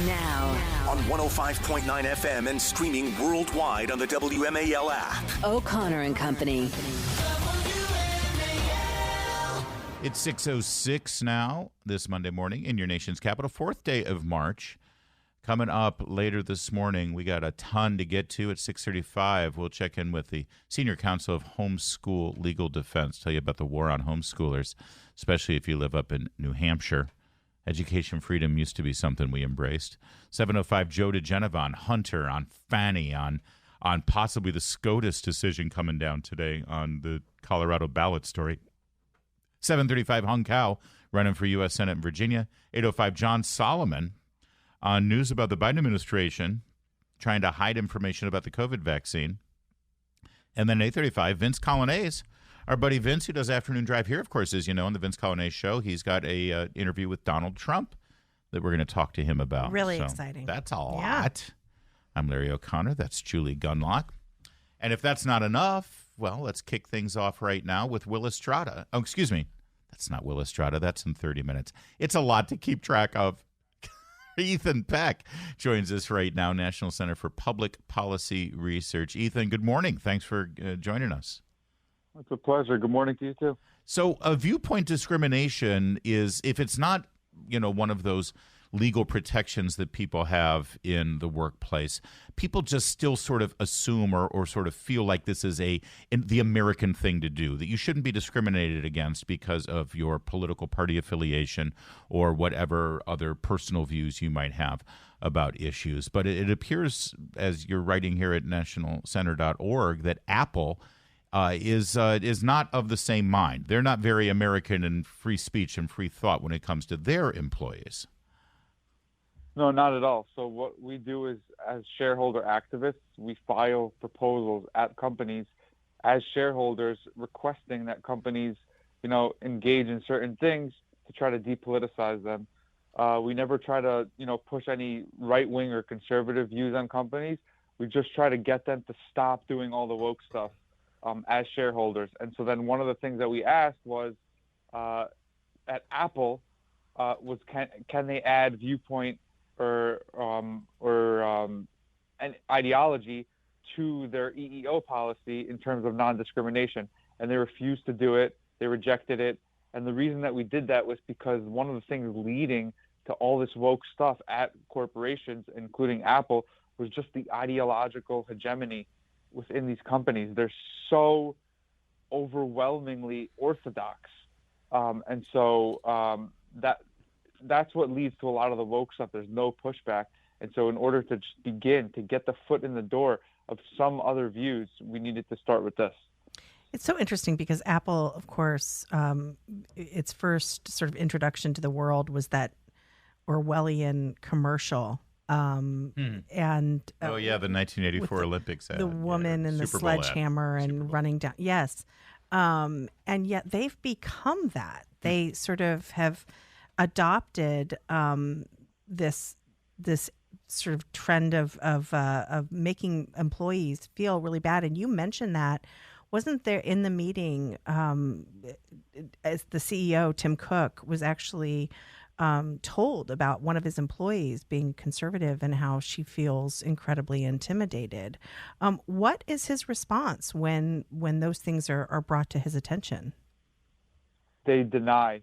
Now. On 105.9 FM and streaming worldwide on the WMAL app. O'Connor and Company. It's 6:06 now, this Monday morning in your nation's capital, 4th day of March. Coming up later this morning, we got a ton to get to. At 6:35, we'll check in with the Senior Counsel of Homeschool Legal Defense, tell you about the war on homeschoolers, especially if you live up in New Hampshire. Education freedom used to be something we embraced. 7:05, Joe DeGeneva on Hunter, on Fannie, on possibly the SCOTUS decision coming down today on the Colorado ballot story. 7:35, Hung Cao running for U.S. Senate in Virginia. 8:05, John Solomon on news about the Biden administration trying to hide information about the COVID vaccine. And then 8:35, Vince Colonnese, our buddy Vince, who does Afternoon Drive here, of course, as you know, on the Vince Colonnese Show. He's got a interview with Donald Trump that we're going to talk to him about. Really exciting. That's a lot. I'm Larry O'Connor. That's Julie Gunlock. And if that's not enough, well, let's kick things off right now with Will Estrada. Oh, excuse me. That's not Will Estrada. That's in 30 minutes. It's a lot to keep track of. Ethan Peck joins us right now, National Center for Public Policy Research. Ethan, good morning. Thanks for joining us. It's a pleasure. Good morning to you, too. So a viewpoint discrimination is, if it's not, one of those legal protections that people have in the workplace, people just still sort of assume or sort of feel like this is the American thing to do, that you shouldn't be discriminated against because of your political party affiliation or whatever other personal views you might have about issues. But it appears, as you're writing here at nationalcenter.org, that Apple is not of the same mind. They're not very American in free speech and free thought when it comes to their employees. No, not at all. So what we do is, as shareholder activists, we file proposals at companies as shareholders requesting that companies, engage in certain things to try to depoliticize them. We never try to, push any right-wing or conservative views on companies. We just try to get them to stop doing all the woke stuff as shareholders. And so then one of the things that we asked was at Apple was can they add viewpoint or an ideology to their EEO policy in terms of non-discrimination, and they refused to do it. They rejected it, and the reason that we did that was because one of the things leading to all this woke stuff at corporations, including Apple, was just the ideological hegemony within these companies. They're so overwhelmingly orthodox, and so that's what leads to a lot of the woke stuff. There's no pushback. And so in order to just begin to get the foot in the door of some other views, we needed to start with this. It's so interesting because Apple, of course, its first sort of introduction to the world was that Orwellian commercial. And the 1984 Olympics ad. The woman and the sledgehammer and running down. Yes. And yet they've become that. They sort of have adopted this sort of trend of making employees feel really bad. And you mentioned that. Wasn't there in the meeting as the CEO, Tim Cook, was actually told about one of his employees being conservative and how she feels incredibly intimidated. What is his response when those things are brought to his attention? They deny.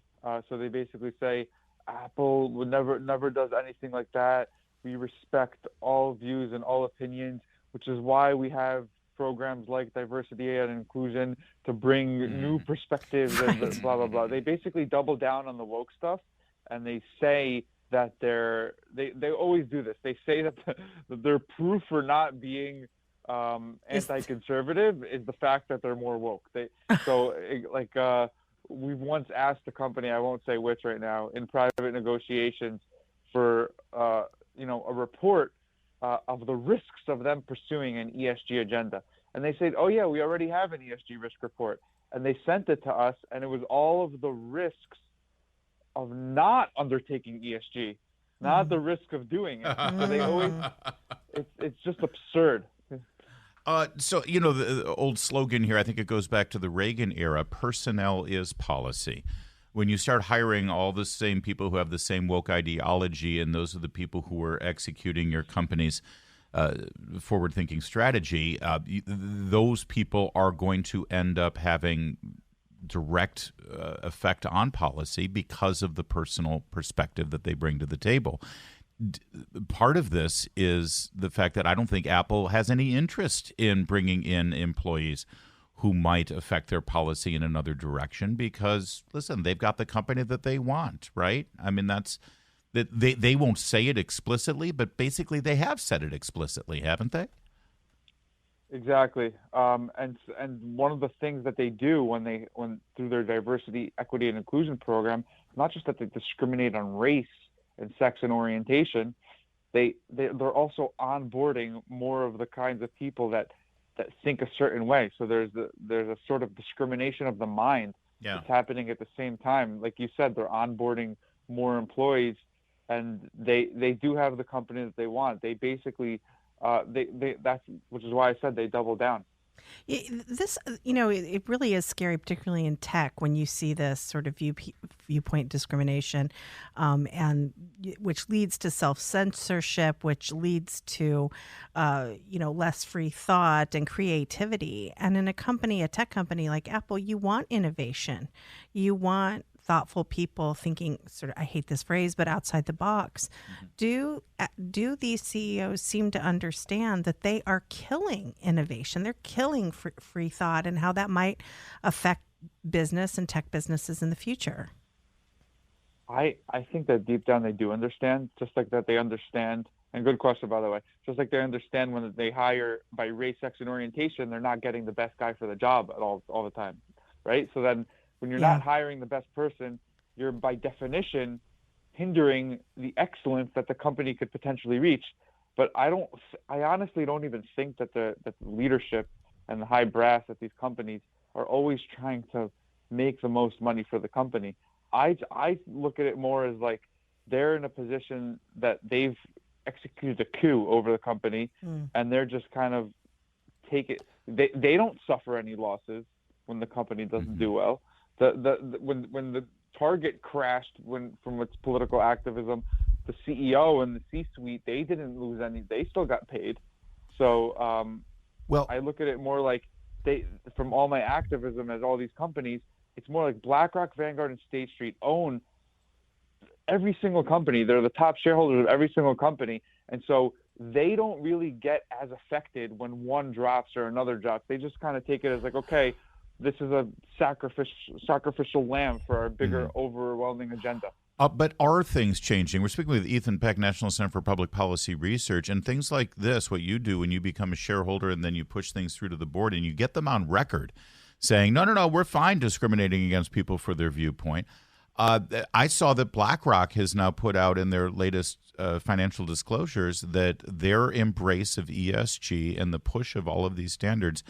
So they basically say Apple would never does anything like that. We respect all views and all opinions, which is why we have programs like diversity and inclusion to bring new perspectives and blah, blah, blah. They basically double down on the woke stuff, and they say that they always do this. They say that their proof for not being anti-conservative is the fact that they're more woke. We've once asked the company, I won't say which right now, in private negotiations for a report of the risks of them pursuing an ESG agenda. And they said, oh, yeah, we already have an ESG risk report. And they sent it to us, and it was all of the risks of not undertaking ESG, not the risk of doing it. So they always, it's just absurd. The old slogan here, I think it goes back to the Reagan era, personnel is policy. when you start hiring all the same people who have the same woke ideology, and those are the people who are executing your company's forward-thinking strategy, those people are going to end up having direct effect on policy because of the personal perspective that they bring to the table. Part of this is the fact that I don't think Apple has any interest in bringing in employees who might affect their policy in another direction because, listen, they've got the company that they want, right? I mean, they won't say it explicitly, but basically they have said it explicitly, haven't they? Exactly. And one of the things that they do when through their diversity, equity, and inclusion program, not just that they discriminate on race and sex and orientation, they're also onboarding more of the kinds of people that think a certain way. So there's a sort of discrimination of the mind that's happening at the same time. Like you said, they're onboarding more employees, and they do have the company that they want. They basically which is why I said they double down. This, it really is scary, particularly in tech, when you see this sort of viewpoint discrimination, and which leads to self-censorship, which leads to, less free thought and creativity. And in a tech company like Apple, you want innovation. You want thoughtful people thinking sort of, I hate this phrase, but outside the box. Do these CEOs seem to understand that they are killing innovation? They're killing free thought, and how that might affect business and tech businesses in the future? I think that deep down they do understand, just like that they understand, and good question, by the way, just like they understand when they hire by race, sex, and orientation, they're not getting the best guy for the job at all the time, right? So then when you're not hiring the best person, you're by definition hindering the excellence that the company could potentially reach. But I honestly don't even think that the leadership and the high brass at these companies are always trying to make the most money for the company. I look at it more as like they're in a position that they've executed a coup over the company, and they're just kind of they don't suffer any losses when the company doesn't do well. When the Target crashed from its political activism, the CEO and the C-suite, they didn't lose any. They still got paid. So I look at it more like from all my activism as all these companies, it's more like BlackRock, Vanguard, and State Street own every single company. They're the top shareholders of every single company. And so they don't really get as affected when one drops or another drops. They just kind of take it as like, okay, this is a sacrificial lamb for our bigger, overwhelming agenda. But are things changing? We're speaking with Ethan Peck, National Center for Public Policy Research, and things like this, what you do when you become a shareholder and then you push things through to the board and you get them on record saying, no, we're fine discriminating against people for their viewpoint. I saw that BlackRock has now put out in their latest financial disclosures that their embrace of ESG and the push of all of these standards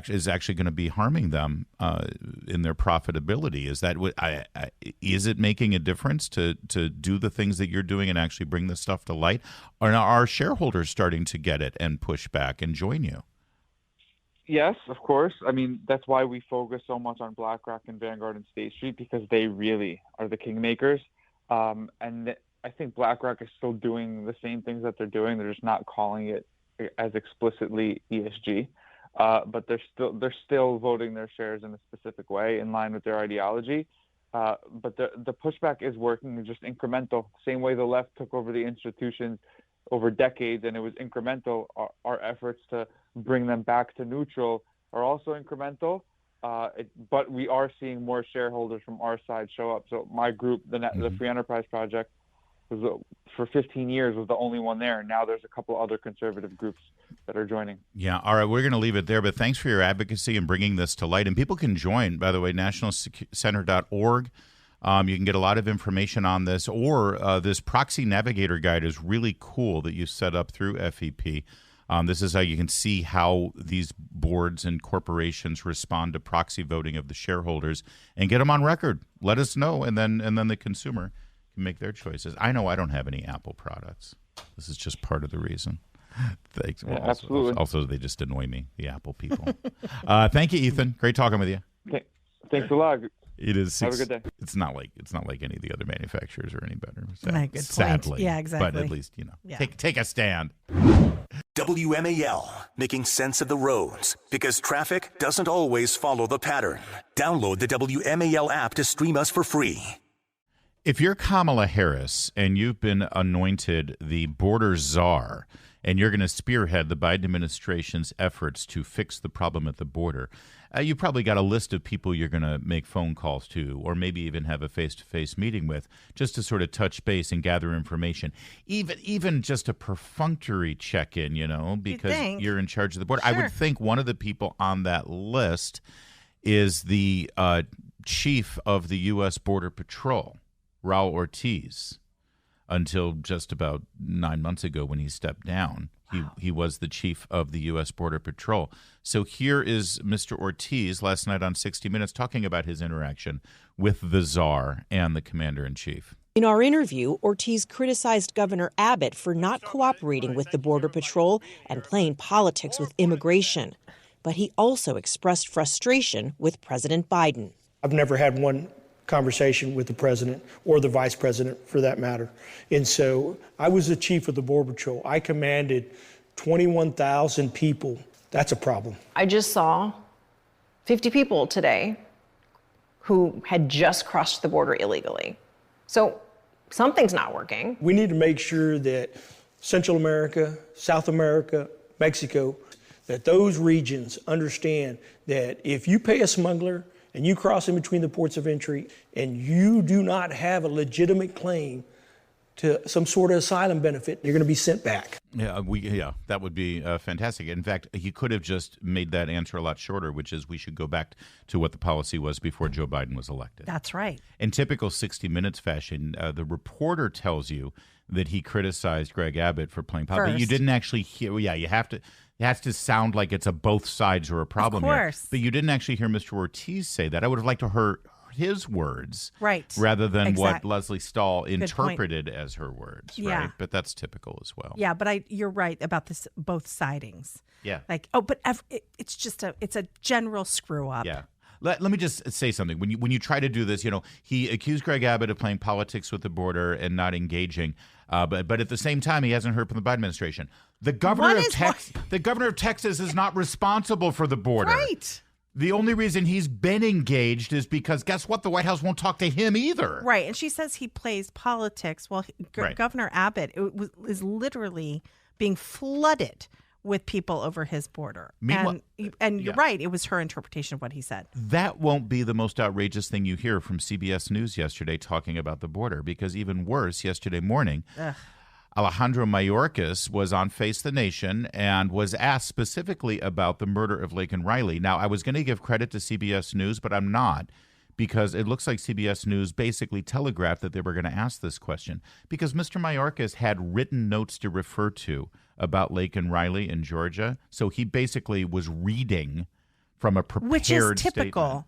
is actually going to be harming them in their profitability. Is that is it making a difference to do the things that you're doing and actually bring this stuff to light? Or are shareholders starting to get it and push back and join you? Yes, of course. I mean, that's why we focus so much on BlackRock and Vanguard and State Street, because they really are the kingmakers. And I think BlackRock is still doing the same things that they're doing. They're just not calling it as explicitly ESG. But they're still voting their shares in a specific way in line with their ideology. But the pushback is working, just incremental. Same way the left took over the institutions over decades, and it was incremental. Our efforts to bring them back to neutral are also incremental. But we are seeing more shareholders from our side show up. So my group, the Free Enterprise Project, for 15 years was the only one there. Now there's a couple other conservative groups that are joining. Yeah. All right. We're going to leave it there, but thanks for your advocacy and bringing this to light. And people can join, by the way, nationalcenter.org. You can get a lot of information on this, or this Proxy Navigator guide is really cool that you set up through FEP. This is how you can see how these boards and corporations respond to proxy voting of the shareholders and get them on record. Let us know, and then the consumer can make their choices. I know I don't have any Apple products. This is just part of the reason. Thanks. Yeah, absolutely. Also, they just annoy me, the Apple people. Thank you, Ethan. Great talking with you. Thanks a lot. It is. Have a good day. It's not like any of the other manufacturers are any better. My good sadly, point. Yeah, exactly. But at least take a stand. WMAL, making sense of the roads, because traffic doesn't always follow the pattern. Download the WMAL app to stream us for free. If you're Kamala Harris and you've been anointed the border czar, and you're going to spearhead the Biden administration's efforts to fix the problem at the border, you probably got a list of people you're going to make phone calls to, or maybe even have a face-to-face meeting with, just to sort of touch base and gather information. Even just a perfunctory check-in, because you're in charge of the border. Sure. I would think one of the people on that list is the chief of the U.S. Border Patrol, Raul Ortiz. Until just about 9 months ago when he stepped down. He was the chief of the U.S. Border Patrol. So here is Mr. Ortiz last night on 60 Minutes talking about his interaction with the czar and the commander-in-chief. In our interview, Ortiz criticized Governor Abbott for not cooperating with the Border Patrol and playing politics with immigration. But he also expressed frustration with President Biden. I've never had one conversation with the president or the vice president for that matter. And so I was the chief of the Border Patrol. I commanded 21,000 people. That's a problem. I just saw 50 people today who had just crossed the border illegally. So something's not working. We need to make sure that Central America, South America, Mexico, that those regions understand that if you pay a smuggler and you cross in between the ports of entry and you do not have a legitimate claim to some sort of asylum benefit, you're going to be sent back. Yeah, that would be fantastic. In fact, he could have just made that answer a lot shorter, which is we should go back to what the policy was before Joe Biden was elected. That's right. In typical 60 Minutes fashion, the reporter tells you that he criticized Greg Abbott for playing politics. But you didn't actually hear. Yeah, you have to. It has to sound like it's a both sides or a problem here. But you didn't actually hear Mr. Ortiz say that. I would have liked to hear his words, rather than what Leslie Stahl interpreted as her words, right? But that's typical as well. Yeah, but you're right about this both sidings. Yeah. It's just it's a general screw up. Yeah. Let me just say something. When you try to do this, he accused Greg Abbott of playing politics with the border and not engaging. But at the same time, he hasn't heard from the Biden administration. The governor of Texas is not responsible for the border. Right. The only reason he's been engaged is because, guess what? The White House won't talk to him either. Right. And she says he plays politics. Well, Governor Abbott is literally being flooded with people over his border. And you're right. It was her interpretation of what he said. That won't be the most outrageous thing you hear from CBS News yesterday talking about the border, because even worse, yesterday morning, Alejandro Mayorkas was on Face the Nation and was asked specifically about the murder of Laken Riley. Now, I was going to give credit to CBS News, but I'm not, because it looks like CBS News basically telegraphed that they were going to ask this question, because Mr. Mayorkas had written notes to refer to about Laken Riley in Georgia. So he basically was reading from a prepared Which is typical. Statement.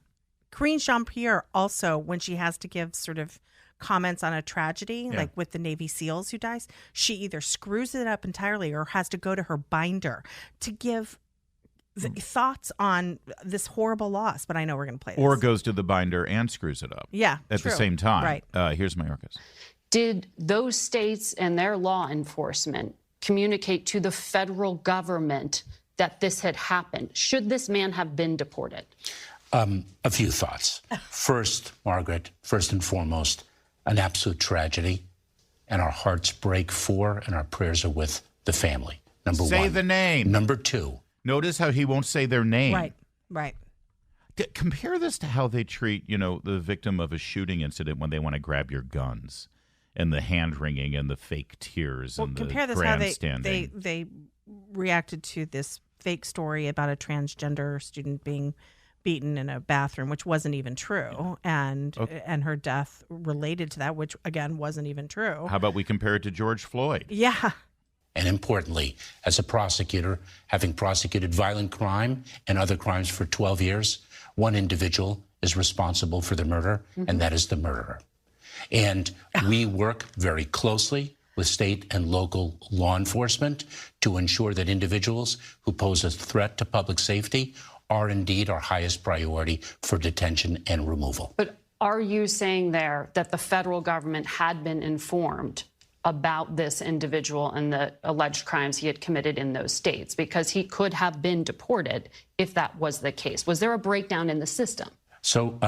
Karine Jean-Pierre also, when she has to give sort of comments on a tragedy, like with the Navy SEALs who dies, she either screws it up entirely or has to go to her binder to give thoughts on this horrible loss. But I know we're going to play this. Or goes to the binder and screws it up. Yeah, at the same time. Right. Here's Mayorkas. Did those states and their law enforcement communicate to the federal government that this had happened? Should this man have been deported? A few thoughts. First, Margaret, first and foremost, an absolute tragedy, and our hearts break for and our prayers are with the family. Number one. Say the name. Number two. Notice how he won't say their name. Right. Compare this to how they treat, the victim of a shooting incident when they want to grab your guns, and the hand-wringing and the fake tears and the grandstanding. Compare this how they reacted to this fake story about a transgender student being beaten in a bathroom, which wasn't even true, and her death related to that, which again wasn't even true. How about we compare it to George Floyd? Yeah. And importantly, as a prosecutor, having prosecuted violent crime and other crimes for 12 years, one individual is responsible for the murder, and that is the murderer. And we work very closely with state and local law enforcement to ensure that individuals who pose a threat to public safety are indeed our highest priority for detention and removal. But are you saying there that the federal government had been informed about this individual and the alleged crimes he had committed in those states? Because he could have been deported if that was the case. Was there a breakdown in the system? So,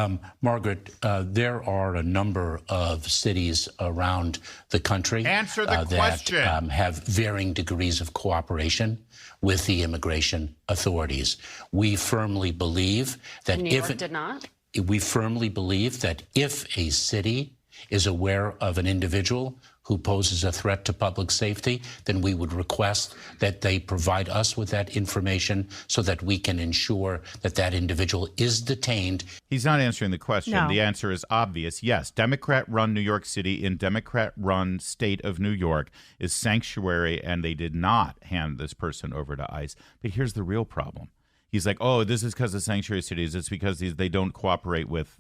Margaret, there are a number of cities around the country Answer the question. that have varying degrees of cooperation with the immigration authorities. We firmly believe that New York did not? We firmly believe that if a city is aware of an individual who poses a threat to public safety, then we would request that they provide us with that information so that we can ensure that that individual is detained. He's not answering the question. No. The answer is obvious. Yes, Democrat-run New York City in Democrat-run state of New York is sanctuary, and they did not hand this person over to ICE. But here's the real problem. He's like, oh, this is because of sanctuary cities. It's because they don't cooperate with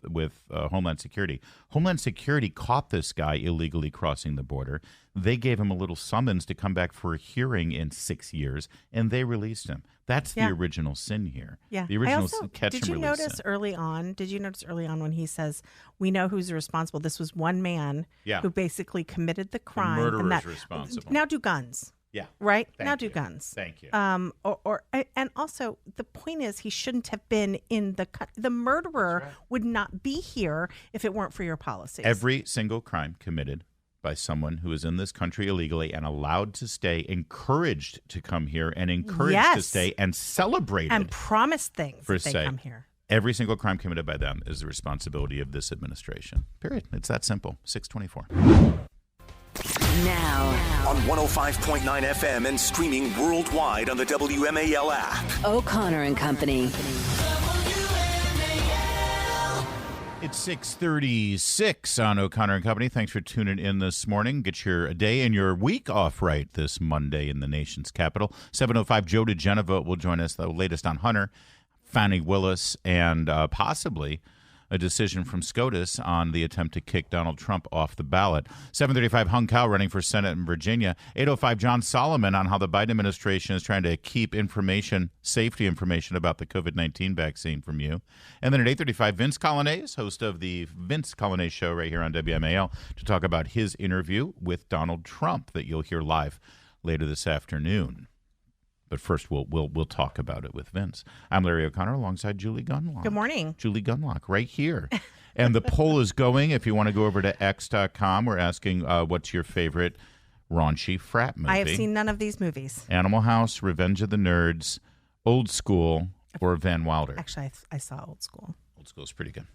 Homeland Security. Homeland Security caught this guy illegally crossing the border. They gave him a little summons to come back for a hearing in 6 years, and they released him. That's the original sin here. Yeah. The original Did catch and you release notice sin. early on when he says, we know who's responsible? This was one man who basically committed the crime. The murderer and is responsible. Now do guns. Yeah. Right? Thank now you. do guns. Thank you. And also the point is he shouldn't have been in the murderer would not be here if it weren't for your policies. Every single crime committed by someone who is in this country illegally and allowed to stay, encouraged to come here and encouraged to stay and celebrated and promised things for if they come here. Every single crime committed by them is the responsibility of this administration. Period. It's that simple. 624. Now on 105.9 FM and streaming worldwide on the WMAL app. O'Connor and Company. It's 6:36 on O'Connor and Company. Thanks for tuning in this morning. Get your day and your week off right this Monday in the nation's capital. 7:05, Joe DeGenova will join us, the latest on Hunter, Fani Willis, and possibly a decision from SCOTUS on the attempt to kick Donald Trump off the ballot. 7:35, Hung Kao running for Senate in Virginia. 8:05, John Solomon on how the Biden administration is trying to keep safety information about the COVID-19 vaccine from you. And then at 8:35, Vince Colonnese, host of the Vince Colonnese Show right here on WMAL, to talk about his interview with Donald Trump that you'll hear live later this afternoon. But first, we'll talk about it with Vince. I'm Larry O'Connor alongside Julie Gunlock. Good morning. Julie Gunlock right here. And the poll is going. If you want to go over to X.com, we're asking what's your favorite raunchy frat movie? I have seen none of these movies. Animal House, Revenge of the Nerds, Old School, or Van Wilder. Actually, I saw Old School. Old School is pretty good.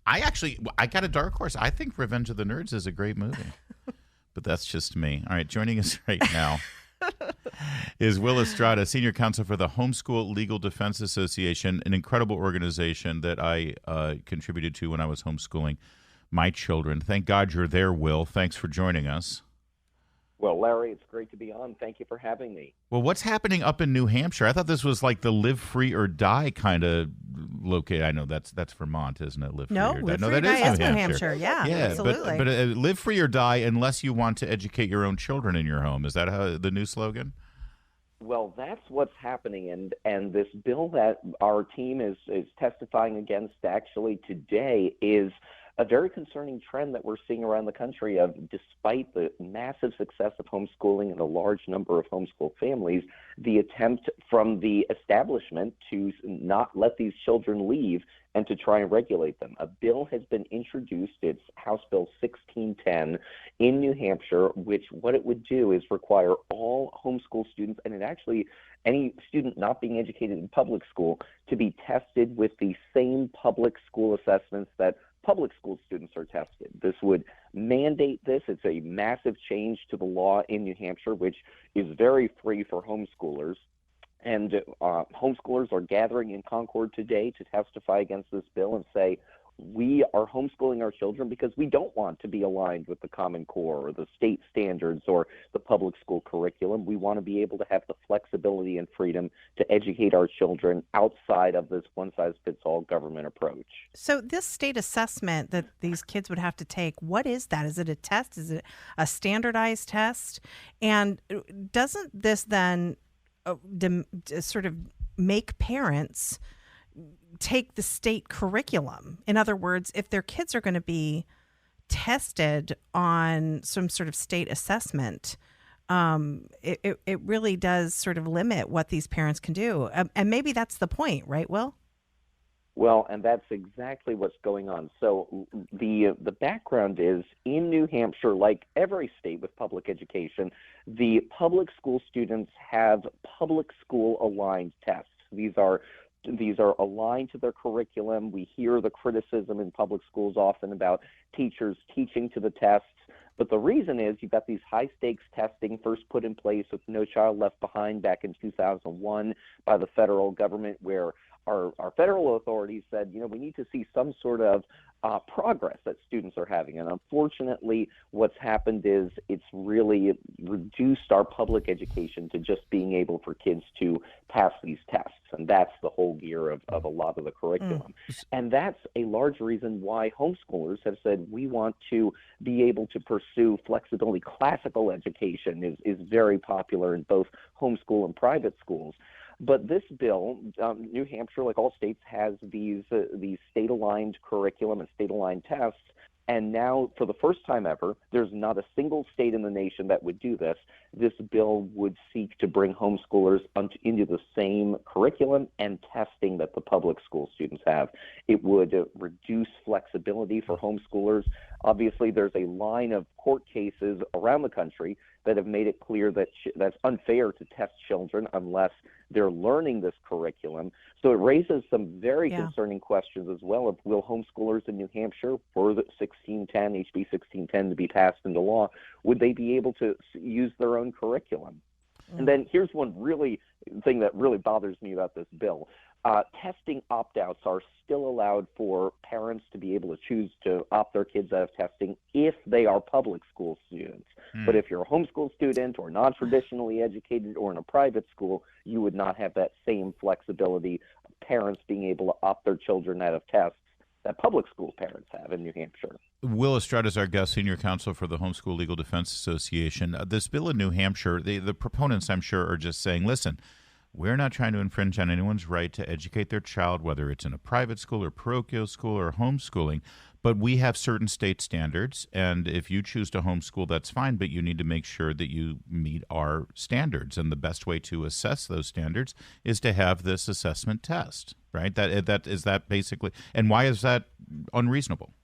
I got a dark horse. I think Revenge of the Nerds is a great movie. But that's just me. All right, joining us right now is Will Estrada, Senior Counsel for the Homeschool Legal Defense Association, an incredible organization that I contributed to when I was homeschooling my children. Thank God you're there, Will. Thanks for joining us. Well, Larry, it's great to be on. Thank you for having me. Well, what's happening up in New Hampshire? I thought this was like the live free or die kind of location. I know that's Vermont, isn't it? Live free or die. Live No, free or that die is New Hampshire. Yeah, absolutely. But live free or die unless you want to educate your own children in your home. Is that the new slogan? Well, that's what's happening, and this bill that our team is testifying against actually today is a very concerning trend that we're seeing around the country of, despite the massive success of homeschooling and a large number of homeschool families, the attempt from the establishment to not let these children leave and to try and regulate them. A bill has been introduced, it's House Bill 1610 in New Hampshire, which what it would do is require all homeschool students, and it actually any student not being educated in public school, to be tested with the same public school assessments that public school students are tested. This would mandate this. It's a massive change to the law in New Hampshire, which is very free for homeschoolers. And homeschoolers are gathering in Concord today to testify against this bill and say, we are homeschooling our children because we don't want to be aligned with the Common Core or the state standards or the public school curriculum. We want to be able to have the flexibility and freedom to educate our children outside of this one-size-fits-all government approach. So this state assessment that these kids would have to take, what is that? Is it a test? Is it a standardized test? And doesn't this then sort of make parents take the state curriculum. In other words, if their kids are going to be tested on some sort of state assessment, it really does sort of limit what these parents can do. And maybe that's the point, right, Will? Well, and that's exactly what's going on. So the background is, in New Hampshire, like every state with public education, the public school students have public school aligned tests. These are aligned to their curriculum. We hear the criticism in public schools often about teachers teaching to the tests. But the reason is you've got these high-stakes testing first put in place with No Child Left Behind back in 2001 by the federal government, where our federal authorities said, we need to see some sort of progress that students are having. And unfortunately, what's happened is it's really reduced our public education to just being able for kids to pass these tests. And that's the whole gear of a lot of the curriculum. And that's a large reason why homeschoolers have said we want to be able to pursue flexibility. Classical education is very popular in both homeschool and private schools. But this bill, New Hampshire, like all states, has these state-aligned curriculum and state-aligned tests. And now, for the first time ever, there's not a single state in the nation that would do this. This bill would seek to bring homeschoolers into the same curriculum and testing that the public school students have. It would reduce flexibility for homeschoolers. Obviously, there's a line of court cases around the country that have made it clear that that's unfair to test children unless they're learning this curriculum. So it raises some very concerning questions as well of, will homeschoolers in New Hampshire, for the HB 1610 to be passed into law, would they be able to use their own curriculum? And then here's one thing that really bothers me about this bill. Testing opt-outs are still allowed for parents to be able to choose to opt their kids out of testing if they are public school students. But if you're a homeschool student or non-traditionally educated or in a private school, you would not have that same flexibility of parents being able to opt their children out of tests that public school parents have in New Hampshire. Will Estrada is our guest, senior counsel for the Homeschool Legal Defense Association. This bill in New Hampshire, the proponents, I'm sure, are just saying, listen, we're not trying to infringe on anyone's right to educate their child, whether it's in a private school or parochial school or homeschooling, but we have certain state standards, and if you choose to homeschool, that's fine, but you need to make sure that you meet our standards, and the best way to assess those standards is to have this assessment test, right? That is that basically, and why is that unreasonable?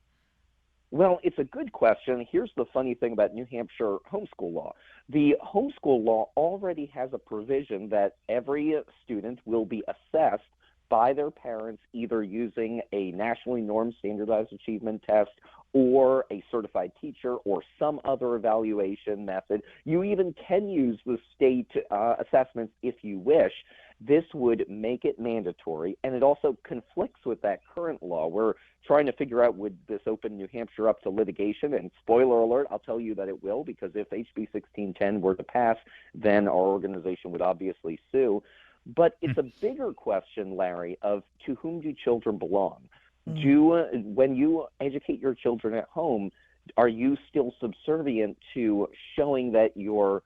Well, it's a good question. Here's the funny thing about New Hampshire homeschool law. The homeschool law already has a provision that every student will be assessed by their parents, either using a nationally normed standardized achievement test or a certified teacher or some other evaluation method. You even can use the state assessments if you wish. This would make it mandatory, and it also conflicts with that current law. We're trying to figure out, would this open New Hampshire up to litigation? And spoiler alert, I'll tell you that it will, because if HB 1610 were to pass, then our organization would obviously sue. But it's a bigger question, Larry, of to whom do children belong? When you educate your children at home, are you still subservient to showing that you're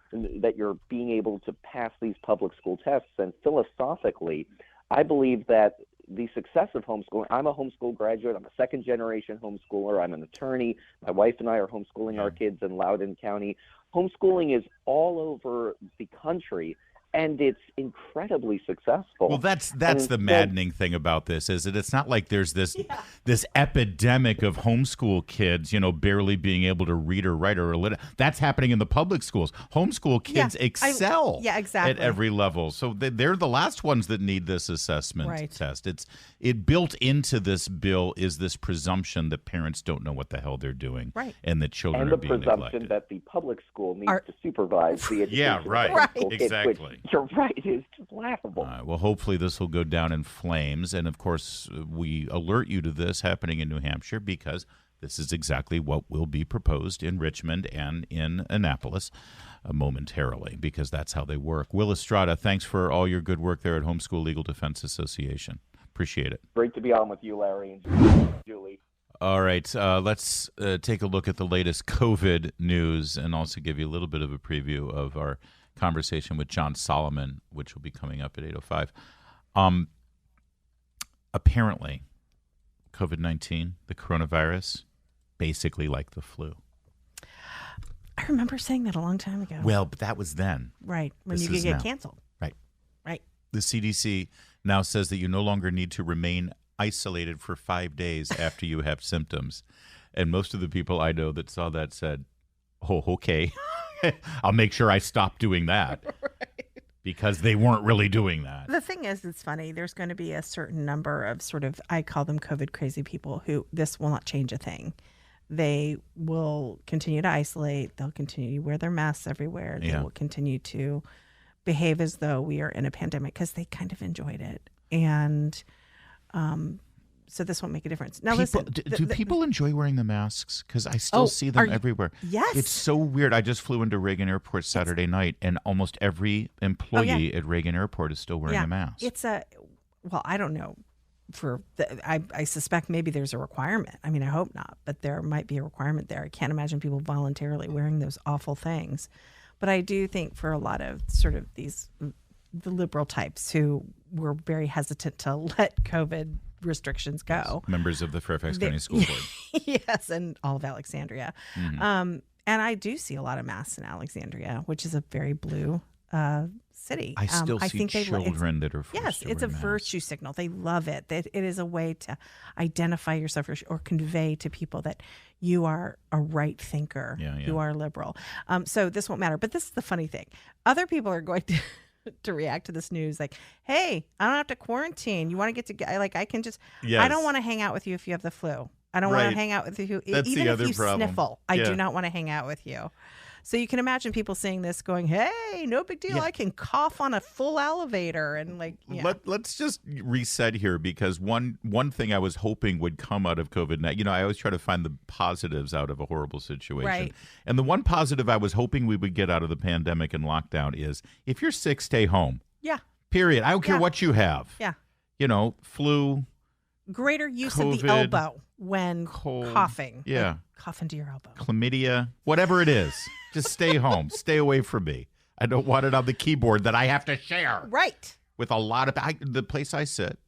being able to pass these public school tests? And philosophically, I believe that the success of homeschooling, I'm a homeschool graduate, I'm a second-generation homeschooler, I'm an attorney, my wife and I are homeschooling our kids in Loudoun County. Homeschooling is all over the country, and it's incredibly successful. Well, that's the maddening thing about this, is that it's not like there's this epidemic of homeschool kids, barely being able to read or write or illiterate. That's happening in the public schools. Homeschool kids excel at every level. So they're the last ones that need this assessment test. It built into this bill is this presumption that parents don't know what the hell they're doing, and that children are being neglected. And the presumption that the public school needs to supervise the education of homeschool kids, exactly. Which, you're right, it's just laughable. Well, hopefully this will go down in flames. And, of course, we alert you to this happening in New Hampshire because this is exactly what will be proposed in Richmond and in Annapolis momentarily, because that's how they work. Will Estrada, thanks for all your good work there at Homeschool Legal Defense Association. Appreciate it. Great to be on with you, Larry and Julie. All right, let's take a look at the latest COVID news and also give you a little bit of a preview of our conversation with John Solomon, which will be coming up at 8:05. apparently, COVID-19, the coronavirus, basically like the flu. I remember saying that a long time ago. Well, but that was then. Right. When This you could is get now. canceled. Right. Right. The CDC now says that you no longer need to remain isolated for 5 days after you have symptoms. And most of the people I know that saw that said, oh, okay, I'll make sure I stop doing that. Right. Because they weren't really doing that. The thing is, it's funny. There's going to be a certain number of sort of, I call them COVID crazy people who this will not change a thing. They will continue to isolate. They'll continue to wear their masks everywhere. They will continue to behave as though we are in a pandemic because they kind of enjoyed it. And so this won't make a difference. Now, listen. Do people enjoy wearing the masks? Because I still see them everywhere. Yes. It's so weird. I just flew into Reagan Airport Saturday night, and almost every employee at Reagan Airport is still wearing a mask. Well, I don't know. I suspect maybe there's a requirement. I mean, I hope not, but there might be a requirement there. I can't imagine people voluntarily wearing those awful things. But I do think for a lot of sort of the liberal types who were very hesitant to let COVID restrictions go. Members of the Fairfax County School Board. Yes, and all of Alexandria. Mm-hmm. And I do see a lot of masks in Alexandria, which is a very blue city. I still see children that are forced Yes, to it's a wear masks. virtue signal. They love it. It is a way to identify yourself or convey to people that you are a right thinker. You are liberal. So this won't matter. But this is the funny thing. Other people are going to react to this news like, hey, I don't have to quarantine. You want to get together? Like, I can just, I don't want to hang out with you if you have the flu. I don't want to hang out with you. That's even the if other you problem. sniffle, I do not want to hang out with you. So you can imagine people seeing this going, hey, no big deal. I can cough on a full elevator. And like, Let's just reset here because one thing I was hoping would come out of COVID-19, I always try to find the positives out of a horrible situation. Right. And the one positive I was hoping we would get out of the pandemic and lockdown is if you're sick, stay home. Yeah. Period. I don't care what you have. Yeah. Flu. Greater use COVID, of the elbow when coughing. Yeah. Like, cough into your elbow. Chlamydia, whatever it is. Just stay home. Stay away from me. I don't want it on the keyboard that I have to share. Right. With a lot of the place I sit,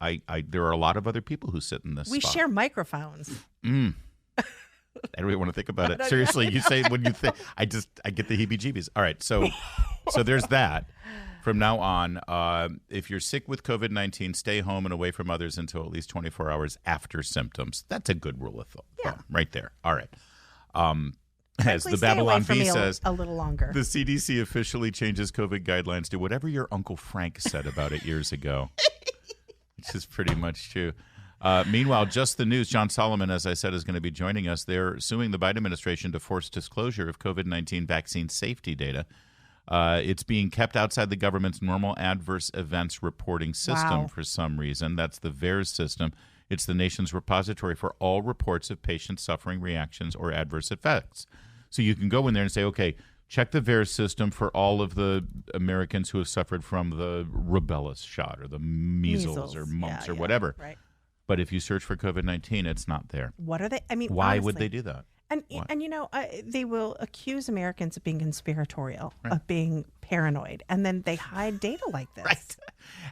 there are a lot of other people who sit in this We spot. share microphones. I don't even want to think about it. Seriously, you say when you think I get the heebie-jeebies. All right, so there's that. From now on, if you're sick with COVID-19, stay home and away from others until at least 24 hours after symptoms. That's a good rule of thumb right there. All right. As the Babylon Bee says, a little longer. The CDC officially changes COVID guidelines to whatever your Uncle Frank said about it years ago, which is pretty much true. Meanwhile, just the news, John Solomon, as I said, is going to be joining us. They're suing the Biden administration to force disclosure of COVID-19 vaccine safety data. It's being kept outside the government's normal adverse events reporting system for some reason. That's the VAERS system. It's the nation's repository for all reports of patients suffering reactions or adverse effects. So you can go in there and say, okay, check the VAERS system for all of the Americans who have suffered from the rubella shot or the measles or mumps or whatever. Right. But if you search for COVID-19, it's not there. What are they? I mean, why honestly, would they do that? And they will accuse Americans of being conspiratorial, of being paranoid, and then they hide data like this. Right.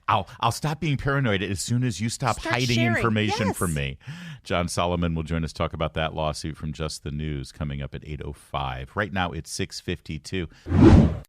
I'll stop being paranoid as soon as you stop hiding sharing. information from me. John Solomon will join us to talk about that lawsuit from Just the News coming up at 8:05. Right now it's 6:52.